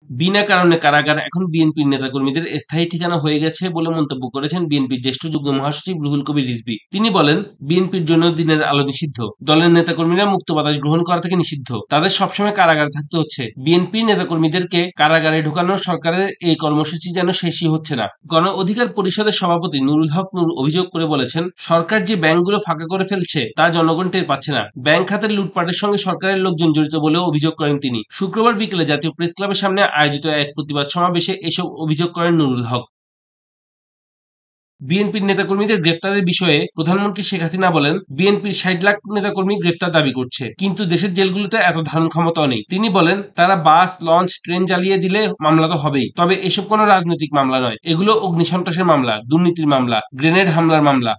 বিনা কারণে কারাগার এখন বিএনপির নেতাকর্মীদের স্থায়ী ঠিকানা হয়ে গেছে বলে মন্তব্য করেছেন বিএনপির জ্যেষ্ঠ যুগ্ম মহাসচিব রুহুল কবির রিজভী। তিনি বলেন, বিএনপির জন্য দিনের আলো নিষিদ্ধ, দলের নেতাকর্মীরা মুক্ত বাতাস গ্রহণ করা থেকে নিষিদ্ধ, তাদের সবসময় কারাগারে থাকতে হচ্ছে। বিএনপির নেতাকর্মীদেরকে কারাগারে ঢোকানোর সরকারের এই কর্মসূচি যেন শেষই হচ্ছে না। গণ অধিকার পরিষদের সভাপতি নুরুল হক নূর অভিযোগ করে বলেছেন, সরকার যে ব্যাংকগুলো ফাঁকা করে ফেলছে তা জনগণ টের পাচ্ছে না। ব্যাংক খাতের লুটপাটের সঙ্গে সরকারের লোকজন জড়িত বলেও অভিযোগ করেন তিনি। শুক্রবার বিকেলে জাতীয় প্রেস ক্লাবের সামনে আয়োজিত এক প্রতিবাদ সমাবেশে এসব অভিযোগ করেন নুরুল হক। বিএনপির নেতাকর্মীদের গ্রেফতারের বিষয়ে প্রধানমন্ত্রী শেখ হাসিনা বলেন, বিএনপির ৬০ লাখ নেতাকর্মী গ্রেফতার দাবি করছে, কিন্তু দেশের জেলগুলোতে এত ধারণ ক্ষমতাও নেই। তিনি বলেন, তারা বাস, লঞ্চ, ট্রেন জ্বালিয়ে দিলে মামলা তো হবেই, তবে এসব কোনো রাজনৈতিক মামলা নয়, এগুলো অগ্নিসন্ত্রাসের মামলা, দুর্নীতির মামলা, গ্রেনেড হামলার মামলা।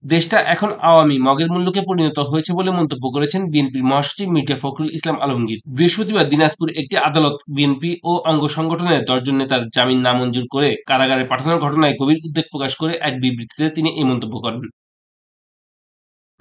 দেশটা এখন আওয়ামী মগের মুল্লুকে পরিণত হয়েছে বলে মন্তব্য করেছেন বিএনপির মহাসচিব মির্জা ফখরুল ইসলাম আলমগীর। বৃহস্পতিবার দিনাজপুর একটি আদালত বিএনপি ও অঙ্গ সংগঠনের ১০ জন নেতার জামিন নামঞ্জুর করে কারাগারে পাঠানোর ঘটনায় গভীর উদ্বেগ প্রকাশ করে এক বিবৃতিতে তিনি এই মন্তব্য করেন।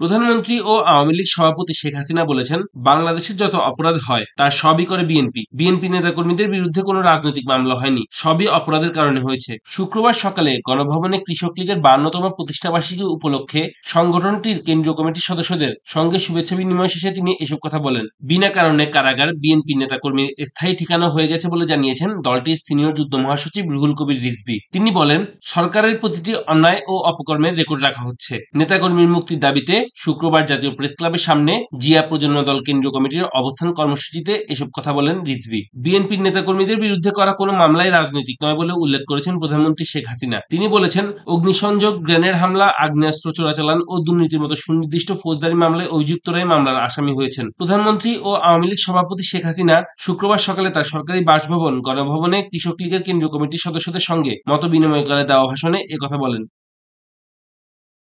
প্রধানমন্ত্রী ও আওয়ামী লীগ সভাপতি শেখ হাসিনা বলেছেন, বাংলাদেশে যত অপরাধ হয় তার সবই করে বিএনপি। বিএনপি নেতাকর্মীদের বিরুদ্ধে কোনো রাজনৈতিক মামলা হয়নি, সবই অপরাধের কারণে হয়েছে। শুক্রবার সকালে গণভবনে কৃষক লীগের ৫২তম প্রতিষ্ঠাবার্ষিকী উপলক্ষে সংগঠনটির কেন্দ্রীয় কমিটির সদস্যদের সঙ্গে শুভেচ্ছা বিনিময় শেষে তিনি এসব কথা বলেন। বিনা কারণে কারাগার বিএনপি নেতাকর্মীর স্থায়ী ঠিকানা হয়ে গেছে বলে জানিয়েছেন দলটির সিনিয়র যুগ্ম মহাসচিব রুহুল কবির রিজভী। তিনি বলেন, সরকারের প্রতিটি অন্যায় ও অপকর্মের রেকর্ড রাখা হচ্ছে। নেতাকর্মীর মুক্তির দাবিতে শুক্রবার জাতীয় প্রেস ক্লাবের সামনে জিয়া প্রজন্ম দল কেন্দ্রীয় কমিটির অবস্থান কর্মসূচিতে এসব কথা বলেন রিজভী। বিএনপির নেতাকর্মীদের বিরুদ্ধে করা কোনো মামলাই রাজনৈতিক নয় বলে উল্লেখ করেছেন প্রধানমন্ত্রী শেখ হাসিনা। তিনি বলেছেন, অগ্নিসংযোগ, গ্রেনেড হামলা, আগ্নেয়াস্ত্র চোরাচালান ও দুর্নীতির মতো সুনির্দিষ্ট ফৌজদারি মামলায় অভিযুক্তরাই মামলার আসামি হয়েছেন। প্রধানমন্ত্রী ও আওয়ামী লীগ সভাপতি শেখ হাসিনা শুক্রবার সকালে তার সরকারি বাসভবন গণভবনে কৃষক লীগের কেন্দ্রীয় কমিটির সদস্যদের সঙ্গে মতবিনিময়কালে দেওয়া ভাষণে একথা বলেন।